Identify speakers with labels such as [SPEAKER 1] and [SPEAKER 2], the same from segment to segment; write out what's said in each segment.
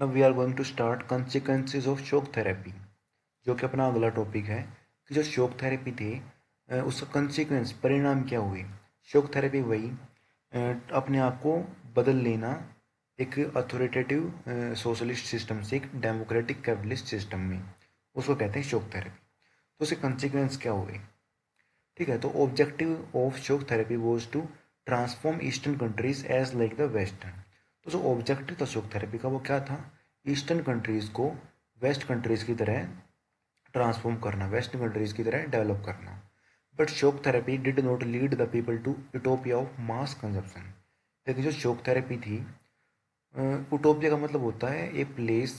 [SPEAKER 1] Now we are going to start consequences of shock therapy, जो कि अपना अगला टॉपिक है कि जो शॉक थेरेपी थे उसका कंसिक्वेंस परिणाम क्या हुए। शॉक थेरेपी वही अपने आप को बदल लेना एक अथॉरिटेटिव सोशलिस्ट सिस्टम से एक डेमोक्रेटिक कैपिटलिस्ट सिस्टम में, उसको कहते हैं शॉक थेरेपी। तो उसके कंसिक्वेंस क्या हुए, ठीक है। तो objective of shock therapy was to transform eastern countries as like the western. तो जो ऑब्जेक्टिव था शॉक थेरेपी का वो क्या था, ईस्टर्न कंट्रीज को वेस्ट कंट्रीज की तरह ट्रांसफॉर्म करना, वेस्टर्न कंट्रीज की तरह डेवलप करना। But shock therapy did not lead the people to utopia of mass consumption. लेकिन जो शॉक थेरेपी थी, यूटोपिया का मतलब होता है a place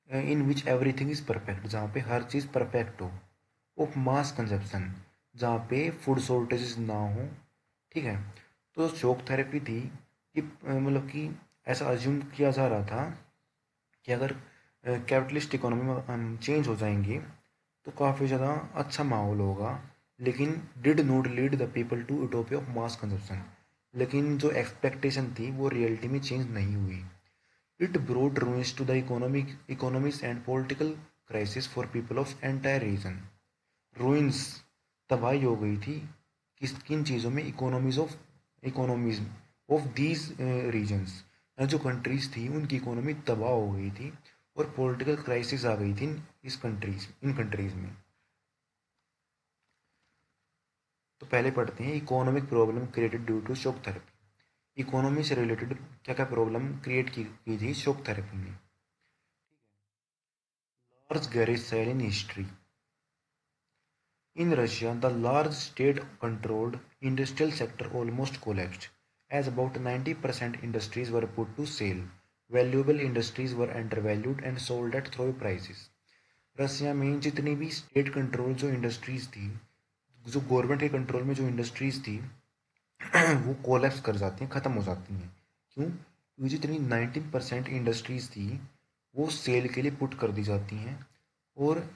[SPEAKER 1] in which everything is perfect, जहाँ पे हर चीज़ परफेक्ट हो। ऑफ मास कंजप्शन, जहाँ पे फूड शॉर्टेजेस ना हो, ठीक है। तो शॉक थेरेपी थी कि मतलब कि ऐसा अज्यूम किया जा रहा था कि अगर कैपिटलिस्ट इकोनॉमी में हम चेंज हो जाएंगे तो काफ़ी ज़्यादा अच्छा माहौल होगा। लेकिन did not lead the people to utopia of mass consumption, लेकिन जो एक्सपेक्टेशन थी वो रियलिटी में चेंज नहीं हुई। It brought ruins to the economics and political crisis for people of entire region. Ruins, तबाही हो गई थी किन चीज़ों में, इकोनॉमीज ऑफ दीज रीजन्स, जो कंट्रीज थी उनकी इकोनॉमी तबाह हो गई थी और पॉलिटिकल क्राइसिस आ गई थी इन कंट्रीज में। तो पहले पढ़ते हैं economic problem created due to shock therapy. Economy से रिलेटेड क्या क्या प्रॉब्लम क्रिएट की थी शॉक थेरेपी में। Large garage sale in history. In Russia, the large state-controlled industrial sector almost collapsed, as about 90% industries were put to sale. Valuable industries were undervalued and sold at throw prices. रसिया में जितनी भी state control जो industries थी, जो government के control में जो industries थी वो कोलैप्स कर जाती हैं, ख़त्म हो जाती हैं। क्यों? क्योंकि जितनी 19% इंडस्ट्रीज थी वो सेल के लिए पुट कर दी जाती हैं और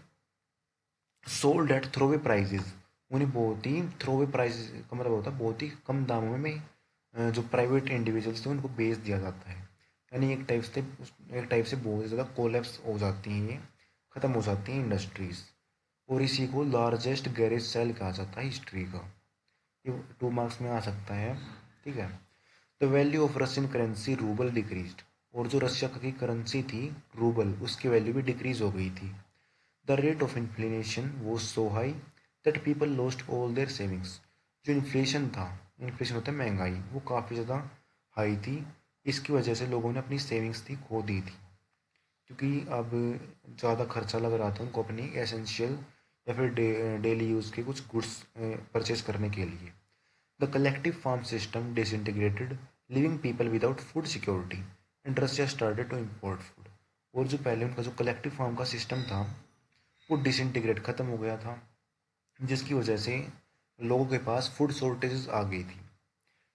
[SPEAKER 1] सोल्ड एट थ्रोवे प्राइजेज, उन्हें बहुत ही थ्रोवे प्राइस का मतलब होता है बहुत ही कम दामों में जो प्राइवेट इंडिविजुअल्स थे उनको बेच दिया जाता है। यानी एक टाइप से बहुत ज़्यादा कोलैप्स हो जाती हैं, ये ख़त्म हो जाती हैं इंडस्ट्रीज। और इसी को लार्जेस्ट गैरेज सेल कहा जाता है हिस्ट्री का। ये 2 मार्क्स में आ सकता है, ठीक है। The value of Russian currency rouble decreased, और जो रशिया की करेंसी थी रूबल, उसकी वैल्यू भी डिक्रीज हो गई थी। The rate of inflation was so high that people lost all their savings. जो इन्फ्लेशन था, इन्फ्लेशन होता है महंगाई, वो काफ़ी ज़्यादा हाई थी। इसकी वजह से लोगों ने अपनी सेविंग्स थी खो दी थी, क्योंकि अब ज़्यादा खर्चा लग रहा था उनको अपनी एसेंशियल या फिर डेली यूज़ के कुछ गुड्स परचेज करने के लिए। The collective farm system disintegrated, living people without food security, and Russia started to import food. और जो पहले उनका जो कलेक्टिव फार्म का सिस्टम था वो डिसइंटीग्रेट ख़त्म हो गया था, जिसकी वजह से लोगों के पास फूड शॉर्टेजेस आ गई थी,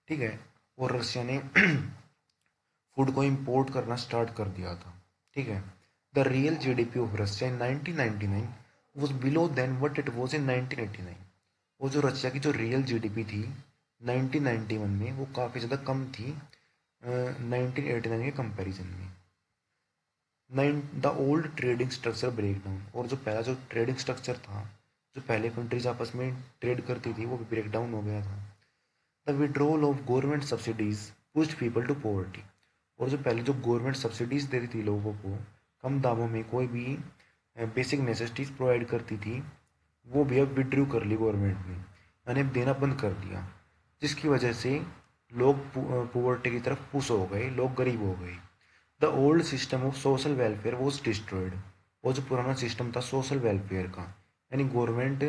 [SPEAKER 1] ठीक है। और रशिया ने फूड को इंपोर्ट करना स्टार्ट कर दिया था, ठीक है। The real GDP of Russia in 1999 was below than what it was in 1989। और जो रशिया की जो रियल जीडीपी थी 1991 में वो काफ़ी ज़्यादा कम थी 1989 के कंपैरिजन में। The old trading structure break down, और जो पहला जो ट्रेडिंग स्ट्रक्चर था, जो पहले कंट्रीज आपस में ट्रेड करती थी वो भी ब्रेक डाउन हो गया था। The withdrawal of government subsidies pushed people to poverty, और जो पहले जो गवर्नमेंट सब्सिडीज देती थी लोगों को कम दामों में कोई भी बेसिक नेसेसिटीज प्रोवाइड करती थी, वो भी अब विड्रू कर ली गवर्नमेंट ने, यानी अब देना बंद कर दिया, जिसकी वजह से लोग पॉवर्टी की तरफ पुश हो गए, लोग गरीब हो गए। The old system of social welfare was destroyed, वो जो पुराना सिस्टम था सोशल वेलफेयर का, यानी गवर्नमेंट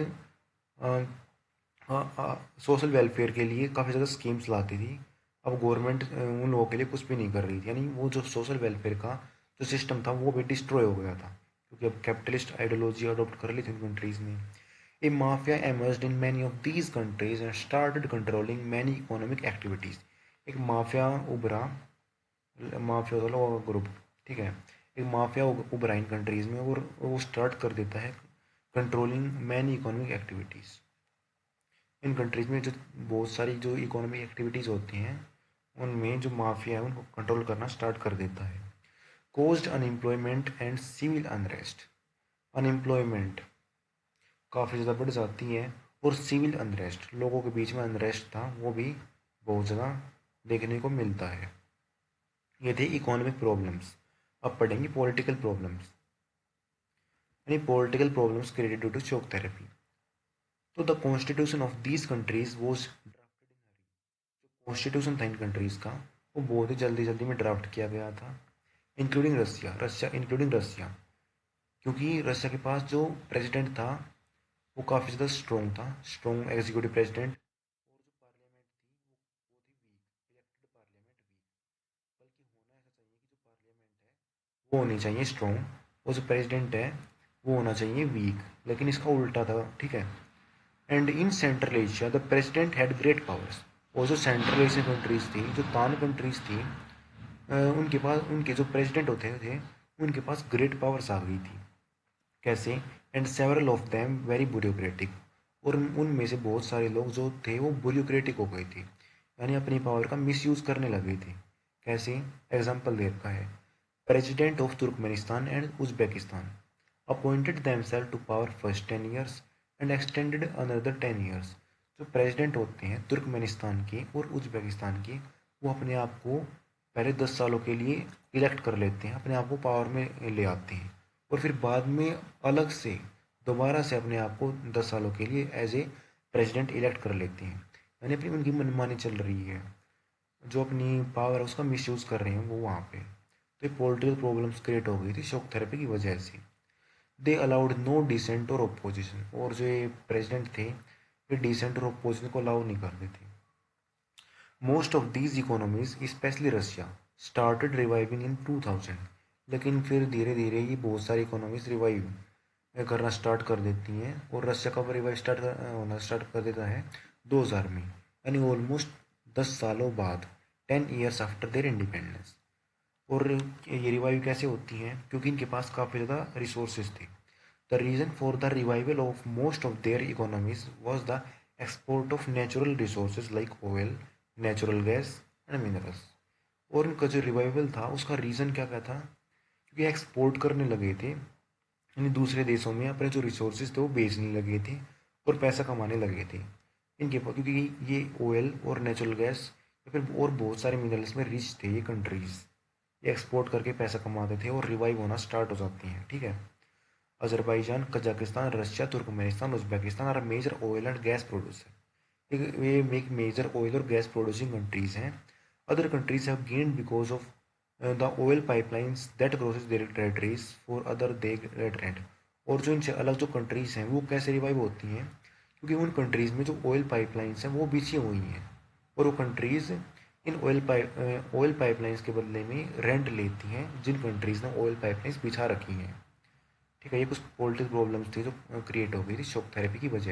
[SPEAKER 1] सोशल वेलफेयर के लिए काफ़ी ज़्यादा स्कीम्स लाती थी। अब गवर्नमेंट उन लोगों के लिए कुछ भी नहीं कर रही थी, यानी वो जो सोशल वेलफेयर का जो सिस्टम था वो भी डिस्ट्रॉय हो गया था, क्योंकि अब कैपिटलिस्ट आइडियोलॉजी अडॉप्ट कर ली थी उन कंट्रीज़ ने। ए mafia emerged in many of these countries and started controlling many economic activities। एक माफिया उभरा, माफिया वाला ग्रुप, ठीक है। एक माफिया उभरा इन कंट्रीज में और वो स्टार्ट कर देता है कंट्रोलिंग मैनी इकोनॉमिक एक्टिविटीज़। इन कंट्रीज में जो बहुत सारी जो इकोनॉमिक एक्टिविटीज़ होती हैं उनमें जो माफिया है उनको कंट्रोल करना स्टार्ट कर देता है। caused unemployment and civil unrest. Unemployment काफ़ी ज़्यादा बढ़ जाती है और सिविल अनरेस्ट, लोगों के बीच में अनरेस्ट था, वो भी बहुत ज़्यादा देखने को मिलता है। ये थे इकोनॉमिक प्रॉब्लम्स। अब पढ़ेंगे पॉलिटिकल प्रॉब्लम्स, यानी political problems created due to shock therapy. तो the constitution of these countries was drafted in hurry. जो कॉन्स्टिट्यूशन था इन कंट्रीज का, वो बहुत ही जल्दी जल्दी में ड्राफ्ट किया गया था। इंक्लूडिंग रसिया, इंक्लूडिंग रसिया, क्योंकि रसिया के पास जो प्रेसिडेंट था वो काफ़ी ज़्यादा स्ट्रॉन्ग था, स्ट्रॉन्ग एग्जीक्यूटिव प्रेसिडेंट। और जो पार्लियामेंट थी वो थी वीक, इलेक्टेड पार्लियामेंट वीक। बल्कि होना ऐसा चाहिए कि जो पार्लियामेंट है वो होनी चाहिए स्ट्रॉन्ग, और जो प्रेसिडेंट है वो होना चाहिए वीक, लेकिन इसका उल्टा था, ठीक है। And in central Asia the president had great powers. और जो सेंट्रल एशियन कंट्रीज थी, जो तान कंट्रीज थी, उनके पास, उनके जो प्रेसिडेंट होते थे, उनके पास ग्रेट पावर्स आ गई थी। कैसे? And several of them very bureaucratic. और उनमें से बहुत सारे लोग जो थे वो ब्यूरोक्रेटिक हो गए थे, यानी अपनी पावर का मिसयूज करने लगे थे। कैसे? एग्जाम्पल दे रखा है, president of Turkmenistan and Uzbekistan appointed themselves to power first 10 years and extended another 10 years। जो प्रेसिडेंट होते हैं तुर्कमेनिस्तान के और उज्बेकिस्तान के, वो अपने आप को पहले 10 सालों के लिए इलेक्ट कर लेते हैं, अपने आप को पावर में ले आते हैं, और फिर बाद में अलग से दोबारा से अपने आप को 10 सालों के लिए एज ए प्रेसिडेंट इलेक्ट कर लेते हैं। यानी अपनी उनकी मनमानी चल रही है, जो अपनी पावर है उसका मिसयूज़ कर रहे हैं वो वहाँ पे। तो ये पॉलिटिकल प्रॉब्लम्स क्रिएट हो गई थी शॉक थेरेपी की वजह से। दे अलाउड नो डिसेंट और ओपोजिशन। और जो ये प्रेसिडेंट थे ये डिसेंट और ओपोजिशन को अलाउ नहीं करते थे। Most of these economies specially Russia started reviving in 2000। लेकिन फिर धीरे धीरे ये बहुत सारी इकोनॉमीज रिवाइव करना स्टार्ट कर देती हैं। और रशिया कब रिवाइव होना स्टार्ट कर देता है? 2000 में, यानी ऑलमोस्ट 10 सालों बाद, 10 years आफ्टर देयर इंडिपेंडेंस। और ये रिवाइव कैसे होती हैं? क्योंकि इनके पास काफ़ी ज़्यादा रिसोर्सेज थे। The reason for the revival of most of their economies was the export of natural resources like oil, natural gas and minerals. और इनका जो रिवाइवल था उसका रीज़न क्या क्या था? क्योंकि एक्सपोर्ट करने लगे थे, यानी दूसरे देशों में अपने जो रिसोर्सेज थे वो बेचने लगे थे और पैसा कमाने लगे थे। इनके पास, क्योंकि ये ऑयल और नेचुरल गैस या फिर और बहुत सारे मिनरल्स में रिच थे ये कंट्रीज़, ये एक्सपोर्ट करके पैसा कमाते थे और रिवाइव होना स्टार्ट हो जाती हैं, ठीक है। Azerbaijan, Kazakhstan, Russia, Turkmenistan, Uzbekistan are major oil and gas producer. ये एक मेजर ऑयल और गैस प्रोड्यूसिंग कंट्रीज हैं। Other countries have gained because of the oil pipelines that crosses their territories for other they get rent. और जो इनसे अलग जो countries हैं वो कैसे रिवाइव होती हैं? क्योंकि उन कंट्रीज में जो ऑयल पाइपलाइंस हैं वो बिछी हुई हैं, और वो कंट्रीज इन ऑयल पाइपलाइंस के बदले में रेंट लेती हैं जिन कंट्रीज ने ऑयल पाइपलाइंस बिछा रखी हैं, ठीक है। ये कुछ पॉलिटिकल प्रॉब्लम्स थी जो क्रिएट हो गई थी शॉक थेरेपी की वजह से।